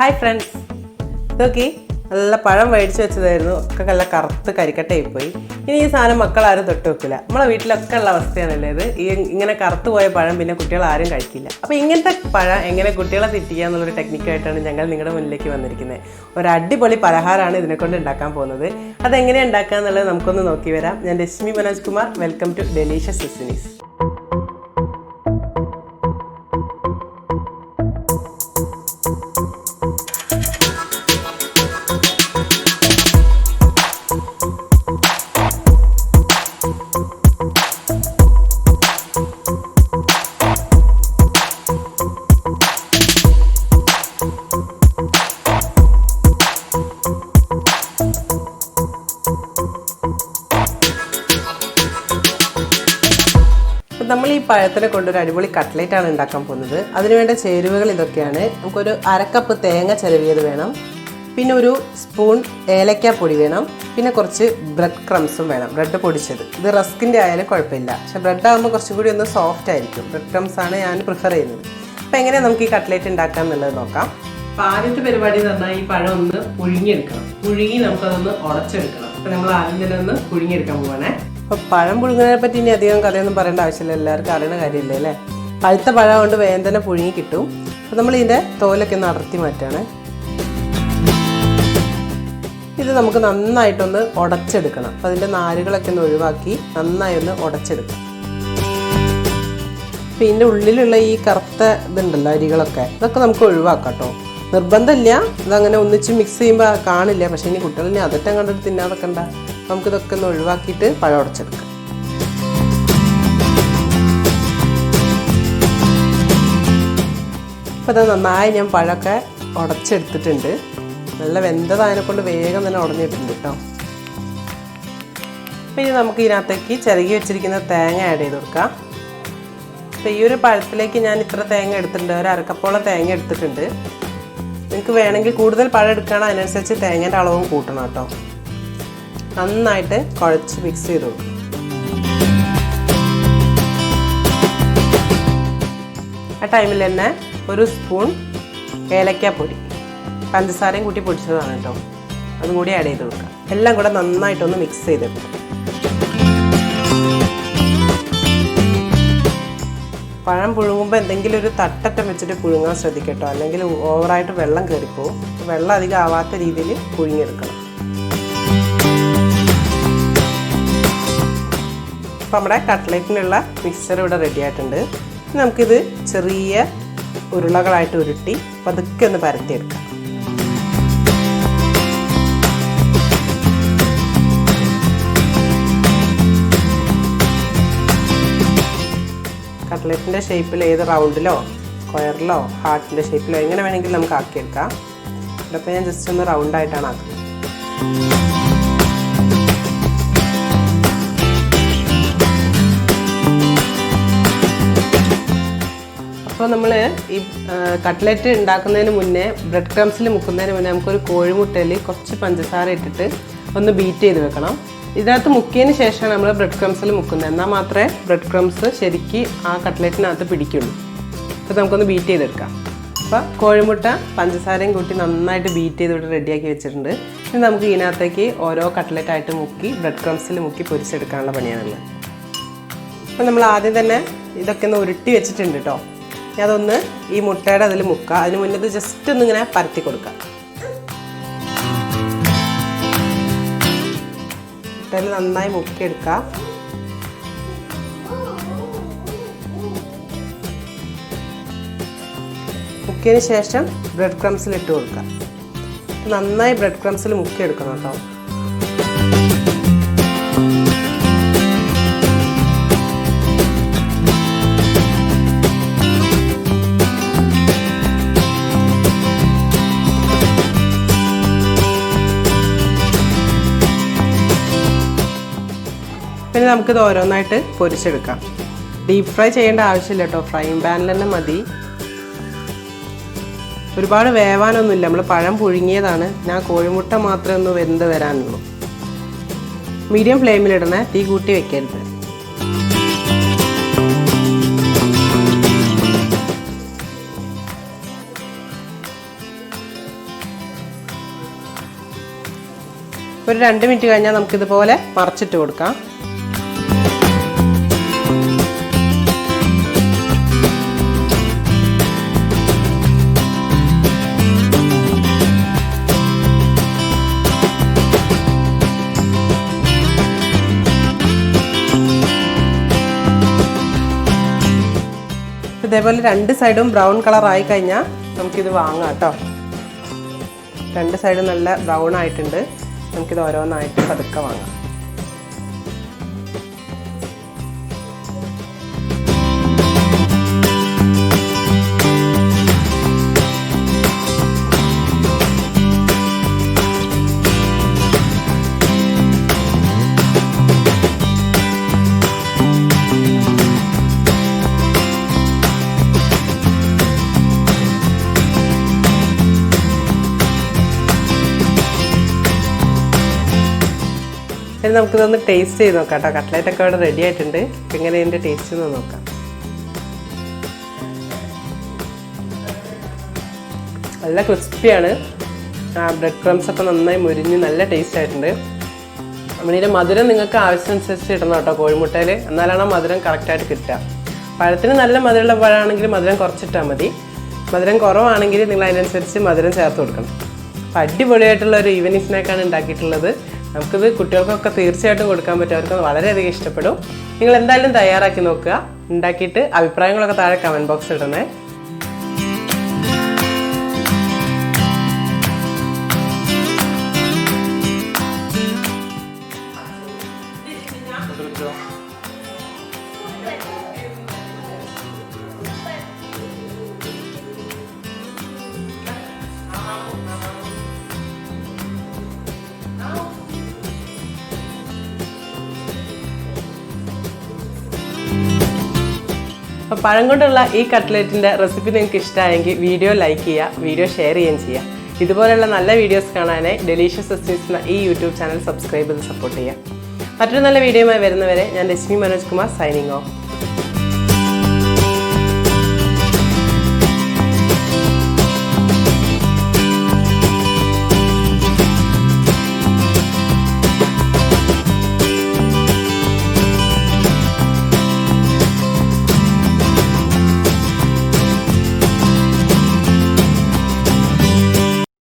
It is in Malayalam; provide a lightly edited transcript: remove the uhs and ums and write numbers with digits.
Hi friends, നോക്കി നല്ല പഴം മേടിച്ച് വെച്ചതായിരുന്നു. ഒക്കെ നല്ല കറുത്ത് കരിക്കട്ടയായി പോയി. ഇനി ഈ സാധനം മക്കൾ ആരും തൊട്ട് വെക്കില്ല. നമ്മളെ വീട്ടിലൊക്കെ ഉള്ള അവസ്ഥയാണല്ലേ ഇത്. ഇങ്ങനെ കറുത്ത് പോയ പഴം പിന്നെ കുട്ടികൾ ആരും കഴിക്കില്ല. അപ്പോൾ ഇങ്ങനത്തെ പഴം എങ്ങനെ കുട്ടികളെ തെറ്റിക്കുക എന്നുള്ളൊരു ടെക്നിക്കായിട്ടാണ് ഞങ്ങൾ നിങ്ങളുടെ മുന്നിലേക്ക് വന്നിരിക്കുന്നത്. ഒരു അടിപൊളി പലഹാരമാണ് ഇതിനെക്കൊണ്ട് ഉണ്ടാക്കാൻ പോകുന്നത്. അതെങ്ങനെയാണ് ഉണ്ടാക്കുക എന്നുള്ളത് നമുക്കൊന്ന് നോക്കി വരാം. ഞാൻ Rashmi Manoj Kumar. Welcome to Delicious Destinies. നമ്മൾ ഈ പഴത്തിനെ കൊണ്ടൊരു അടിപൊളി കട്ട്ലേറ്റാണ് ഉണ്ടാക്കാൻ പോകുന്നത്. അതിനുവേണ്ട ചേരുവകൾ ഇതൊക്കെയാണ്. നമുക്കൊരു അരക്കപ്പ് തേങ്ങ ചിരവിയത് വേണം, പിന്നെ ഒരു സ്പൂൺ ഏലക്കാപ്പൊടി വേണം, പിന്നെ കുറച്ച് ബ്രെഡ് ക്രംസും വേണം, ബ്രെഡ് പൊടിച്ചത്. ഇത് റസ്കിൻ്റെ ആയാലും കുഴപ്പമില്ല, പക്ഷേ ബ്രെഡ് ആകുമ്പോൾ കുറച്ചും കൂടി ഒന്ന് സോഫ്റ്റ് ആയിരിക്കും. ബ്രെഡ് ക്രംസാണ് ഞാൻ പ്രിഫർ ചെയ്യുന്നത്. അപ്പോൾ എങ്ങനെയാണ് നമുക്ക് ഈ കട്ട്ലേറ്റ് ഉണ്ടാക്കാം എന്നുള്ളത് നോക്കാം. അപ്പോൾ ആദ്യത്തെ പരിപാടി എന്ന് പറഞ്ഞാൽ ഈ പഴം ഒന്ന് പുഴുങ്ങിയെടുക്കണം. പുഴുങ്ങി നമുക്കതൊന്ന് ഉടച്ചെടുക്കണം. അപ്പോൾ നമ്മൾ ആദ്യം തന്നെ ഒന്ന് പുഴുങ്ങിയെടുക്കാൻ പോവാണേ. അപ്പോൾ പഴം പുഴുങ്ങുന്നതിനെ പറ്റി ഇനി അധികം കഥയൊന്നും പറയേണ്ട ആവശ്യമില്ല, എല്ലാവർക്കും അറിയുന്ന കാര്യമില്ലേ അല്ലേ. പഴുത്ത പഴം കൊണ്ട് വേഗം തന്നെ പുഴുങ്ങി കിട്ടും. അപ്പോൾ നമ്മൾ ഇതിൻ്റെ തോലൊക്കെ ഒന്ന് അടർത്തി മാറ്റാണ്. ഇത് നമുക്ക് നന്നായിട്ടൊന്ന് ഉടച്ചെടുക്കണം. അപ്പോൾ അതിൻ്റെ നാരുകളൊക്കെ ഒന്ന് ഒഴിവാക്കി നന്നായി ഒന്ന് ഉടച്ചെടുക്കണം. അപ്പോൾ ഇതിൻ്റെ ഉള്ളിലുള്ള ഈ കറുത്ത ഇതുണ്ടല്ലോ അരികളൊക്കെ, ഇതൊക്കെ നമുക്ക് ഒഴിവാക്കാം കേട്ടോ. നിർബന്ധമില്ല, ഇതങ്ങനെ ഒന്നിച്ച് മിക്സ് ചെയ്യുമ്പോൾ കാണില്ല. പക്ഷേ ഇനി കുട്ടികളിനെ അതറ്റം കണ്ടിട്ട് തിന്നാതൊക്കെ ഉണ്ടാ. നമുക്കിതൊക്കെ ഒന്ന് ഒഴിവാക്കിയിട്ട് പഴം ഉടച്ചെടുക്കാം. അപ്പോൾ ഇത് നന്നായി ഞാൻ പഴമൊക്കെ ഉടച്ചെടുത്തിട്ടുണ്ട്. നല്ല വെന്തതായതിനെ കൊണ്ട് വേഗം തന്നെ ഉടഞ്ഞിട്ടുണ്ട് കേട്ടോ. അപ്പോൾ ഇനി നമുക്ക് ഇതിനകത്തേക്ക് ചിരകി വെച്ചിരിക്കുന്ന തേങ്ങ ആഡ് ചെയ്ത് കൊടുക്കാം. അപ്പോൾ ഈ ഒരു പഴത്തിലേക്ക് ഞാൻ ഇത്ര തേങ്ങ എടുത്തിട്ടുണ്ട്, ഒരു അരക്കപ്പോളം തേങ്ങ എടുത്തിട്ടുണ്ട്. നിങ്ങൾക്ക് വേണമെങ്കിൽ കൂടുതൽ പഴം എടുക്കണം, അതിനനുസരിച്ച് തേങ്ങേൻ്റെ അളവും കൂട്ടണം കേട്ടോ. നന്നായിട്ട് കുഴച്ച് മിക്സ് ചെയ്ത് കൊടുക്കും. ആ ടൈമിൽ തന്നെ ഒരു സ്പൂൺ ഏലക്കാപ്പൊടി, പഞ്ചസാരയും കൂട്ടി പൊടിച്ചതാണ് കേട്ടോ, അതും കൂടി ആഡ് ചെയ്ത് കൊടുക്കാം. എല്ലാം കൂടെ നന്നായിട്ടൊന്ന് മിക്സ് ചെയ്തെടുക്കും. പഴം പുഴുങ്ങുമ്പോൾ എന്തെങ്കിലും ഒരു തട്ടറ്റം വെച്ചിട്ട് പുഴുങ്ങാൻ ശ്രദ്ധിക്കട്ടോ, അല്ലെങ്കിൽ ഓവറായിട്ട് വെള്ളം കയറിപ്പോവും. വെള്ളം അധികം ആവാത്ത രീതിയിൽ പുഴുങ്ങിയെടുക്കണം. അപ്പോൾ നമ്മുടെ കട്ട്ലേറ്റിനുള്ള മിക്സ്ചർ ഇവിടെ റെഡി ആയിട്ടുണ്ട്. നമുക്കിത് ചെറിയ ഉരുളകളായിട്ട് ഉരുട്ടി പതുക്കെ ഒന്ന് പരത്തിയെടുക്കാം. കട്ട്ലേറ്റിൻ്റെ ഷേപ്പിൽ ഏത് റൗണ്ടിലോ സ്ക്വയറിലോ ഹാർട്ടിൻ്റെ ഷേപ്പിലോ എങ്ങനെ വേണമെങ്കിലും നമുക്ക് ആക്കിയെടുക്കാം. ഇതിപ്പോൾ ഞാൻ ജസ്റ്റ് ഒന്ന് റൗണ്ടായിട്ടാണ് ആക്കുന്നത്. അപ്പോൾ നമ്മൾ ഈ കട്ട്ലേറ്റ് ഉണ്ടാക്കുന്നതിന് മുന്നേ, ബ്രെഡ് ക്രംസിൽ മുക്കുന്നതിന് മുന്നേ നമുക്കൊരു കോഴിമുട്ടയിൽ കുറച്ച് പഞ്ചസാര ഇട്ടിട്ട് ഒന്ന് ബീറ്റ് ചെയ്ത് വെക്കണം. ഇതിനകത്ത് മുക്കിയതിന് ശേഷമാണ് നമ്മൾ ബ്രെഡ് ക്രംസിൽ മുക്കുന്നത്. എന്നാൽ മാത്രമേ ബ്രെഡ് ക്രംസ് ശരിക്ക് ആ കട്ട്ലേറ്റിനകത്ത് പിടിക്കുള്ളൂ. അപ്പോൾ നമുക്കൊന്ന് ബീറ്റ് ചെയ്തെടുക്കാം. അപ്പോൾ കോഴിമുട്ട പഞ്ചസാരയും കൂട്ടി നന്നായിട്ട് ബീറ്റ് ചെയ്തിട്ട് റെഡിയാക്കി വെച്ചിട്ടുണ്ട്. ഇനി നമുക്ക് ഇതിനകത്തേക്ക് ഓരോ കട്ട്ലേറ്റായിട്ട് മുക്കി ബ്രെഡ് ക്രംസിൽ മുക്കി പൊരിച്ചെടുക്കാനുള്ള പണിയാണുള്ളത്. അപ്പോൾ നമ്മൾ ആദ്യം തന്നെ ഇതൊക്കെ ഒന്ന് ഉരുട്ടി വെച്ചിട്ടുണ്ട് കേട്ടോ. അതൊന്ന് ഈ മുട്ടയുടെ അതിൽ മുക്കുക. അതിന് മുന്നേ ജസ്റ്റ് ഒന്നിങ്ങനെ പരത്തി കൊടുക്കുക. മുട്ടയിൽ നന്നായി മുക്കിയെടുക്കുക. മുക്കിയതിന് ശേഷം ബ്രെഡ് ക്രംസിൽ ഇട്ട് കൊടുക്കുക. നന്നായി ബ്രെഡ് ക്രംസിൽ മുക്കിയെടുക്കണം കേട്ടോ. പിന്നെ നമുക്കിത് ഓരോന്നായിട്ട് പൊരിച്ചെടുക്കാം. ഡീപ്പ് ഫ്രൈ ചെയ്യേണ്ട ആവശ്യമില്ല കേട്ടോ, ഫ്രൈയിങ് പാനിൽ തന്നെ മതി. ഒരുപാട് വേവാനൊന്നുമില്ല, നമ്മൾ പഴം പുഴുങ്ങിയതാണ്. ഞാൻ കോഴിമുട്ട മാത്രമേ ഒന്ന് വെന്ത് വരാനുള്ളൂ. മീഡിയം ഫ്ലെയിമിലിടണേ, തീ കൂട്ടി വെക്കരുത്. ഒരു 2 മിനിറ്റ് കഴിഞ്ഞാൽ നമുക്കിതുപോലെ മറിച്ചിട്ട് കൊടുക്കാം. ഇതേപോലെ 2 സൈഡും ബ്രൗൺ കളർ ആയി കഴിഞ്ഞാൽ നമുക്കിത് വാങ്ങാം കേട്ടോ. 2 സൈഡും നല്ല ബ്രൗൺ ആയിട്ടുണ്ട്. നമുക്കിത് ഓരോന്നായിട്ട് പതുക്കെ വാങ്ങാം. ഇനി നമുക്കിതൊന്ന് ടേസ്റ്റ് ചെയ്ത് നോക്കാം കേട്ടോ. കട്ട്ലറ്റൊക്കെ ഇവിടെ റെഡി ആയിട്ടുണ്ട്. അപ്പം എങ്ങനെ ഇതിൻ്റെ ടേസ്റ്റ് ഒന്ന് നോക്കാം. നല്ല ക്രിസ്പിയാണ്. ബ്രെഡ് ക്രംസ് ഒക്കെ നന്നായി മുരിഞ്ഞ് നല്ല ടേസ്റ്റ് ആയിട്ടുണ്ട്. നമ്മളിതിൻ്റെ മധുരം നിങ്ങൾക്ക് ആവശ്യമനുസരിച്ച് ഇടണം കേട്ടോ കോഴിമുട്ടയിൽ. എന്നാലാണ് മധുരം കറക്റ്റായിട്ട് കിട്ടുക. പഴത്തിന് നല്ല മധുരമുള്ള പഴമാണെങ്കിൽ മധുരം കുറച്ചിട്ടാൽ മതി. മധുരം കുറവാണെങ്കിൽ നിങ്ങൾ അതിനനുസരിച്ച് മധുരം ചേർത്ത് കൊടുക്കണം. അപ്പോൾ അടിപൊളിയായിട്ടുള്ള ഒരു ഈവനിങ് സ്നാക്കാണ് ഉണ്ടാക്കിയിട്ടുള്ളത്. നമുക്കിത് കുട്ടികൾക്കൊക്കെ തീർച്ചയായിട്ടും കൊടുക്കാൻ പറ്റും. അവർക്ക് വളരെയധികം ഇഷ്ടപ്പെടും. നിങ്ങൾ എന്തായാലും തയ്യാറാക്കി നോക്കുക. ഉണ്ടാക്കിയിട്ട് അഭിപ്രായങ്ങളൊക്കെ താഴെ കമൻറ്റ് ബോക്സിൽ ഇടണേ. അപ്പോൾ പഴം കൊണ്ടുള്ള ഈ കട്ട്ലറ്റിൻ്റെ റെസിപ്പി നിങ്ങൾക്ക് ഇഷ്ടമായെങ്കിൽ വീഡിയോ ലൈക്ക് ചെയ്യുക, വീഡിയോ ഷെയർ ചെയ്യുകയും ചെയ്യുക. ഇതുപോലെയുള്ള നല്ല വീഡിയോസ് കാണാനായി ഡെലീഷ്യസ് ഡെസ്റ്റിനീസ് എന്ന ഈ യൂട്യൂബ് ചാനൽ സബ്സ്ക്രൈബ് ചെയ്ത് സപ്പോർട്ട് ചെയ്യുക. മറ്റൊരു നല്ല വീഡിയോയുമായി വരുന്നവരെ ഞാൻ രശ്മി മനോജ് കുമാർ സൈനിങ് ഓഫ്.